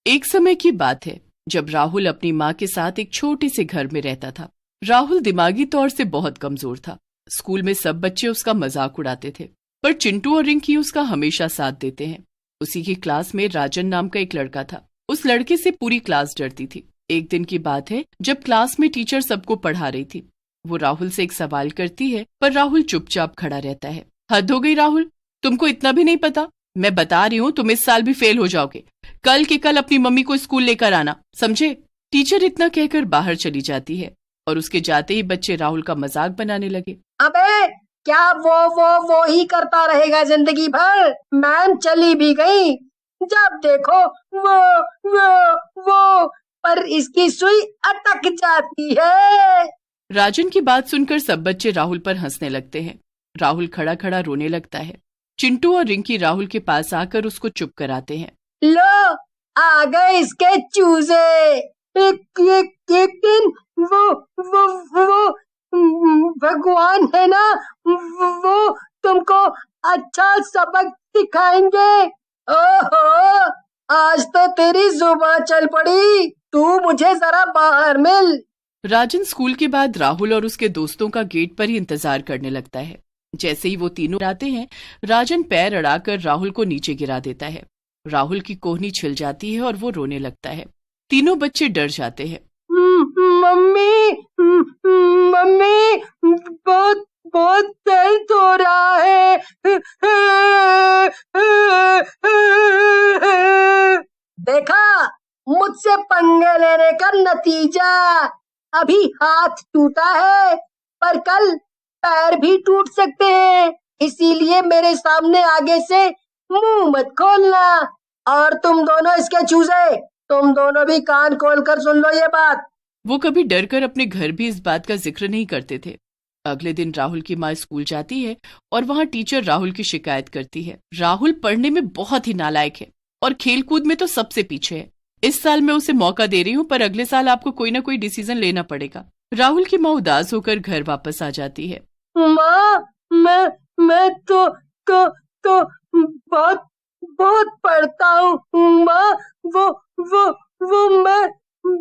एक समय की बात है जब राहुल अपनी माँ के साथ एक छोटे से घर में रहता था। राहुल दिमागी तौर से बहुत कमजोर था। स्कूल में सब बच्चे उसका मजाक उड़ाते थे, पर चिंटू और रिंकी उसका हमेशा साथ देते हैं। उसी की क्लास में राजन नाम का एक लड़का था। उस लड़के से पूरी क्लास डरती थी। एक दिन की बात है जब क्लास में टीचर सबको पढ़ा रही थी। वो राहुल से एक सवाल करती है, पर राहुल चुपचाप खड़ा रहता है। हद हो गई राहुल, तुमको इतना भी नहीं पता? मैं बता रही हूँ तुम इस साल भी फेल हो जाओगे। कल के कल अपनी मम्मी को स्कूल लेकर आना, समझे? टीचर इतना कहकर बाहर चली जाती है और उसके जाते ही बच्चे राहुल का मजाक बनाने लगे। अबे क्या वो ही करता रहेगा जिंदगी भर? मैम चली भी गई, जब देखो वो पर इसकी सुई अटक जाती है। राजन की बात सुनकर सब बच्चे राहुल पर हंसने लगते हैं। राहुल खड़ा खड़ा रोने लगता है। चिंटू और रिंकी राहुल के पास आकर उसको चुप कराते हैं। लो आ गए इसके चूजे। एक दिन वो भगवान है ना, वो तुमको अच्छा सबक सिखाएंगे। ओहो, आज तो तेरी जुबान चल पड़ी। तू मुझे जरा बाहर मिल। राजन स्कूल के बाद राहुल और उसके दोस्तों का गेट पर ही इंतजार करने लगता है। जैसे ही वो तीनों आते हैं, राजन पैर अड़ाकर राहुल को नीचे गिरा देता है। राहुल की कोहनी छिल जाती है और वो रोने लगता है। तीनों बच्चे डर जाते हैं। मम्मी बहुत दर्द हो रहा है। देखा, मुझसे पंगे लेने का नतीजा। अभी हाथ टूटा है, पर कल पैर भी टूट सकते हैं। इसीलिए मेरे सामने आगे से मुंह मत खोलना। और तुम दोनों इसके चूजे, तुम दोनों भी कान खोलकर सुन लो ये बात। वो कभी डर कर अपने घर भी इस बात का जिक्र नहीं करते थे। अगले दिन राहुल की माँ स्कूल जाती है और वहाँ टीचर राहुल की शिकायत करती है। राहुल पढ़ने में बहुत ही नालायक है और खेलकूद में तो सबसे पीछे है। इस साल मैं उसे मौका दे रही हूँ, पर अगले साल आपको कोई ना कोई डिसीजन लेना पड़ेगा। राहुल की माँ उदास होकर घर वापस आ जाती है। माँ, मैं तो बहुत पढ़ता हूँ माँ। वो मैं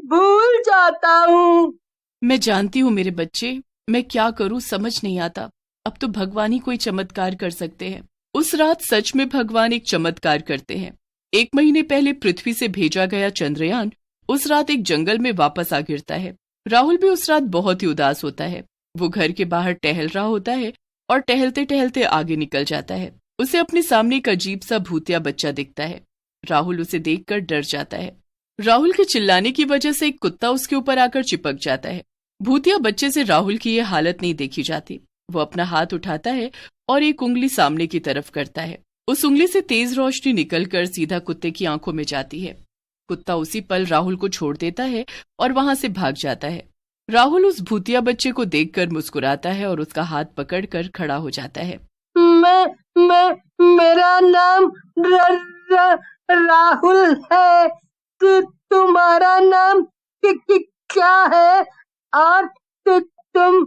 भूल जाता हूँ। मैं जानती हूँ मेरे बच्चे, मैं क्या करूँ समझ नहीं आता। अब तो भगवान ही कोई चमत्कार कर सकते हैं। उस रात सच में भगवान एक चमत्कार करते हैं। 1 महीने पहले पृथ्वी से भेजा गया चंद्रयान उस रात एक जंगल में वापस आ गिरता है। राहुल भी उस रात बहुत ही उदास होता है। वो घर के बाहर टहल रहा होता है और टहलते टहलते आगे निकल जाता है। उसे अपने सामने एक अजीब सा भूतिया बच्चा दिखता है। राहुल उसे देखकर डर जाता है। राहुल के चिल्लाने की वजह से एक कुत्ता उसके ऊपर आकर चिपक जाता है। भूतिया बच्चे से राहुल की यह हालत नहीं देखी जाती। वो अपना हाथ उठाता है और एक उंगली सामने की तरफ करता है। उस उंगली से तेज रोशनी निकलकर सीधा कुत्ते की आंखों में जाती है। कुत्ता उसी पल राहुल को छोड़ देता है और वहां से भाग जाता है। राहुल उस भूतिया बच्चे को देखकर मुस्कुराता है और उसका हाथ पकड़कर खड़ा हो जाता है। मेरा नाम राहुल है। तुम्हारा नाम क्या है? और तुम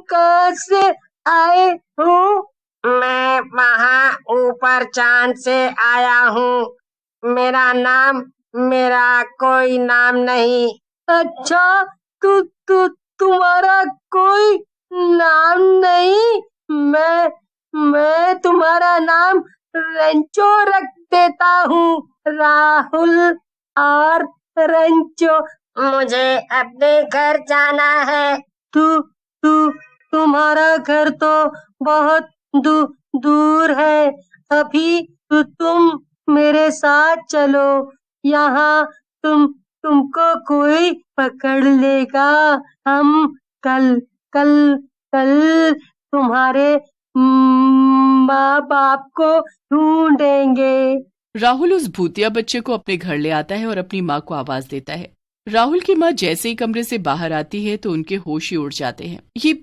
कहाँ से आए हो? मैं वहाँ ऊपर चांद से आया हूँ। मेरा कोई नाम नहीं। अच्छा, तुम्हारा कोई नाम नहीं? मैं तुम्हारा नाम रेंचो रख देता हूँ। राहुल और रेंचो। मुझे अपने घर जाना है। तुम्हारा घर तो बहुत दूर है। अभी तुम मेरे साथ चलो, यहाँ तुमको कोई पकड़ लेगा। हम कल तुम्हारे माँ बाप को ढूंढेंगे। राहुल उस भूतिया बच्चे को अपने घर ले आता है और अपनी माँ को आवाज देता है। राहुल की माँ जैसे ही कमरे से बाहर आती है तो उनके होश ही उड़ जाते हैं। ये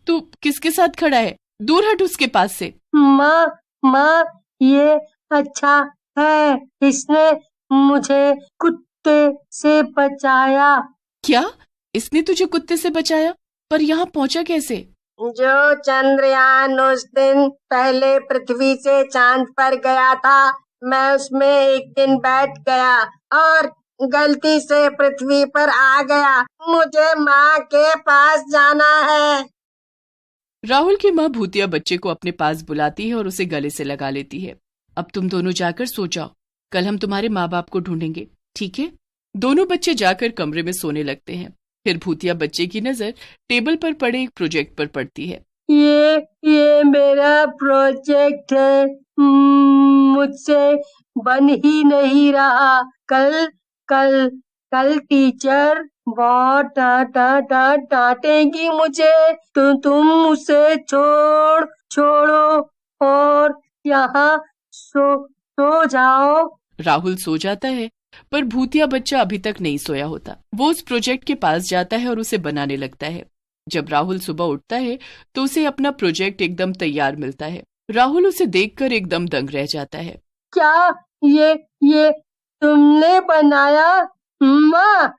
तू किसके साथ खड़ा है? दूर हट उसके पास से। माँ, ये अच्छा है, इसने मुझे कुत्ते से बचाया। क्या? इसने तुझे कुत्ते से बचाया? पर यहाँ पहुँचा कैसे? जो चंद्रयान उस दिन पहले पृथ्वी से चांद पर गया था, मैं उसमें एक दिन बैठ गया और गलती से पृथ्वी पर आ गया। मुझे माँ के पास जाना है। राहुल की माँ भूतिया बच्चे को अपने पास बुलाती है और उसे गले से लगा लेती है। अब तुम दोनों जाकर सो जाओ, कल हम तुम्हारे माँ बाप को ढूंढेंगे, ठीक है? दोनों बच्चे जाकर कमरे में सोने लगते हैं। फिर भूतिया बच्चे की नजर टेबल पर पड़े एक प्रोजेक्ट पर पड़ती है। ये मेरा प्रोजेक्ट है। मुझसे बन ही नहीं रहा। कल कल कल टीचर बहुत डांटेगी मुझे। तुम उसे छोड़ो और यहाँ सो जाओ। राहुल सो जाता है, पर भूतिया बच्चा अभी तक नहीं सोया होता। वो उस प्रोजेक्ट के पास जाता है और उसे बनाने लगता है। जब राहुल सुबह उठता है तो उसे अपना प्रोजेक्ट एकदम तैयार मिलता है। राहुल उसे देखकर एकदम दंग रह जाता है। क्या ये तुमने बनाया? माँ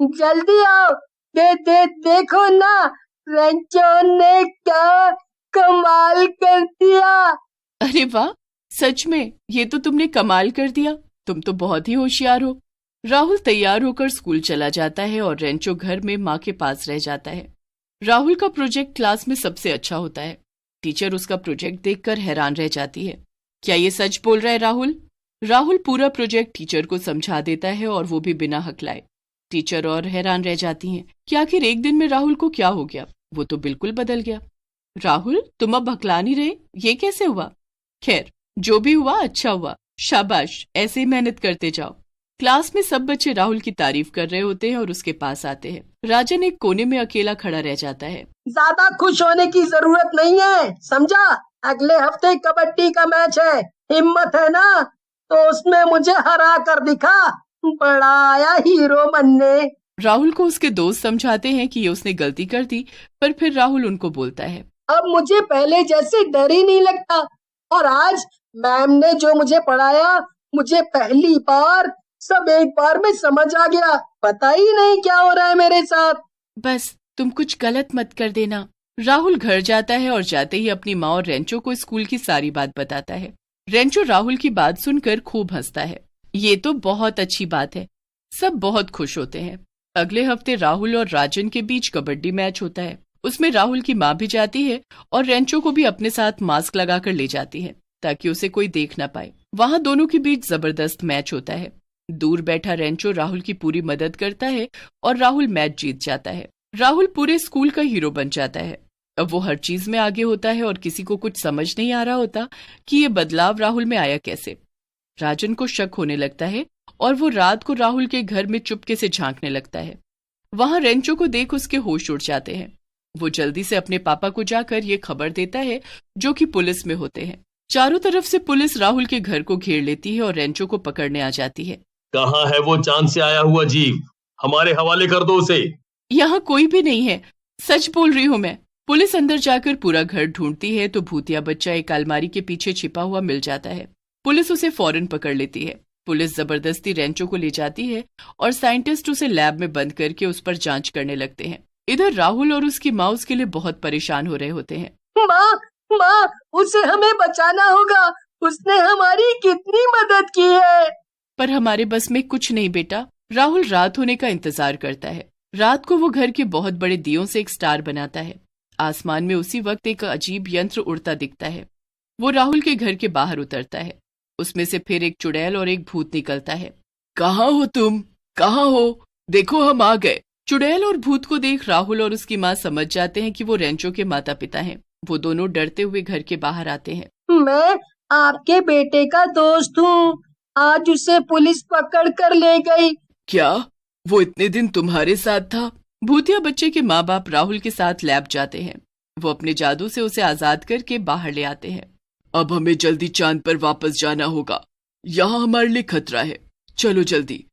जल्दी आओ। देखो ना, रेंचो ने क्या कमाल कर दिया। अरे वाह, सच में ये तो तुमने कमाल कर दिया। तुम तो बहुत ही होशियार हो। राहुल तैयार होकर स्कूल चला जाता है और रेंचो घर में माँ के पास रह जाता है। राहुल का प्रोजेक्ट क्लास में सबसे अच्छा होता है। टीचर उसका प्रोजेक्ट देखकर हैरान रह जाती है। क्या ये सच बोल रहा है राहुल? राहुल पूरा प्रोजेक्ट टीचर को समझा देता है और वो भी बिना हकलाए। टीचर और हैरान रह जाती हैं कि आखिर एक दिन में राहुल को क्या हो गया। वो तो बिल्कुल बदल गया। राहुल, तुम अब हकला नहीं रहे, ये कैसे हुआ? खैर, जो भी हुआ अच्छा हुआ। शाबाश, ऐसे ही मेहनत करते जाओ। क्लास में सब बच्चे राहुल की तारीफ कर रहे होते हैं और उसके पास आते हैं। राजन एक कोने में अकेला खड़ा रह जाता है। ज्यादा खुश होने की जरूरत नहीं है, समझा? अगले हफ्ते कबड्डी का मैच है। हिम्मत है ना तो उसमें मुझे हरा कर दिखा। बड़ा आया हीरो बनने। राहुल को उसके दोस्त समझाते हैं कि ये उसने गलती कर दी, पर फिर राहुल उनको बोलता है, अब मुझे पहले जैसे डर ही नहीं लगता। और आज मैम ने जो मुझे पढ़ाया, मुझे पहली बार सब एक बार में समझ आ गया। पता ही नहीं क्या हो रहा है मेरे साथ। बस तुम कुछ गलत मत कर देना। राहुल घर जाता है और जाते ही अपनी माँ और रेंचो को स्कूल की सारी बात बताता है। रेंचो राहुल की बात सुनकर खूब हंसता है। ये तो बहुत अच्छी बात है। सब बहुत खुश होते हैं। अगले हफ्ते राहुल और राजन के बीच कबड्डी मैच होता है। उसमें राहुल की माँ भी जाती है और रेंचो को भी अपने साथ मास्क लगाकर ले जाती है ताकि उसे कोई देख ना पाए। वहाँ दोनों के बीच जबरदस्त मैच होता है। दूर बैठा रेंचो राहुल की पूरी मदद करता है और राहुल मैच जीत जाता है। राहुल पूरे स्कूल का हीरो बन जाता है। अब वो हर चीज में आगे होता है और किसी को कुछ समझ नहीं आ रहा होता कि ये बदलाव राहुल में आया कैसे। राजन को शक होने लगता है और वो रात को राहुल के घर में चुपके से झांकने लगता है। वहां रेंचो को देख उसके होश उड़ जाते हैं। वो जल्दी से अपने पापा को जाकर ये खबर देता है, जो कि पुलिस में होते हैं। चारों तरफ से पुलिस राहुल के घर को घेर लेती है और रेंचो को पकड़ने आ जाती है। कहाँ है वो चांद से आया हुआ जीव? हमारे हवाले कर दो उसे। यहाँ कोई भी नहीं है, सच बोल रही हूँ मैं। पुलिस अंदर जाकर पूरा घर ढूंढती है तो भूतिया बच्चा एक अलमारी के पीछे छिपा हुआ मिल जाता है। पुलिस उसे फौरन पकड़ लेती है। पुलिस जबरदस्ती रेंचो को ले जाती है और साइंटिस्ट उसे लैब में बंद करके उस पर जांच करने लगते हैं। इधर राहुल और उसकी माँ उसके लिए बहुत परेशान हो रहे होते हैं। माँ, उसे हमें बचाना होगा। उसने हमारी कितनी मदद की है। पर हमारे बस में कुछ नहीं बेटा। राहुल रात होने का इंतजार करता है। रात को वो घर के बहुत बड़े दियों से एक स्टार बनाता है। आसमान में उसी वक्त एक अजीब यंत्र उड़ता दिखता है। वो राहुल के घर के बाहर उतरता है। उसमें से फिर एक चुड़ैल और एक भूत निकलता है। कहाँ हो तुम? कहाँ हो? देखो हम आ गए। चुड़ैल और भूत को देख राहुल और उसकी माँ समझ जाते हैं कि वो रेंचो के माता पिता हैं। वो दोनों डरते हुए घर के बाहर आते हैं। मैं आपके बेटे का दोस्त हूँ। आज उसे पुलिस पकड़ कर ले गई। क्या वो इतने दिन तुम्हारे साथ था? भूतिया बच्चे के माँ बाप राहुल के साथ लैब जाते हैं। वो अपने जादू से उसे आजाद करके बाहर ले आते हैं। अब हमें जल्दी चांद पर वापस जाना होगा। यहाँ हमारे लिए खतरा है। चलो जल्दी।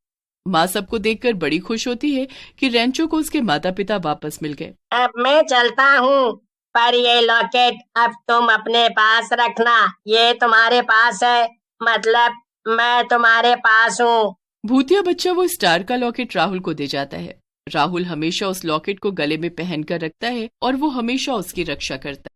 माँ सबको देखकर बड़ी खुश होती है कि रेंचो को उसके माता पिता वापस मिल गए। अब मैं चलता हूँ, पर ये लॉकेट अब तुम अपने पास रखना। ये तुम्हारे पास है, मतलब मैं तुम्हारे पास हूँ। भूतिया बच्चा वो स्टार का लॉकेट राहुल को दे जाता है। राहुल हमेशा उस लॉकेट को गले में पहनकर रखता है और वो हमेशा उसकी रक्षा करता है।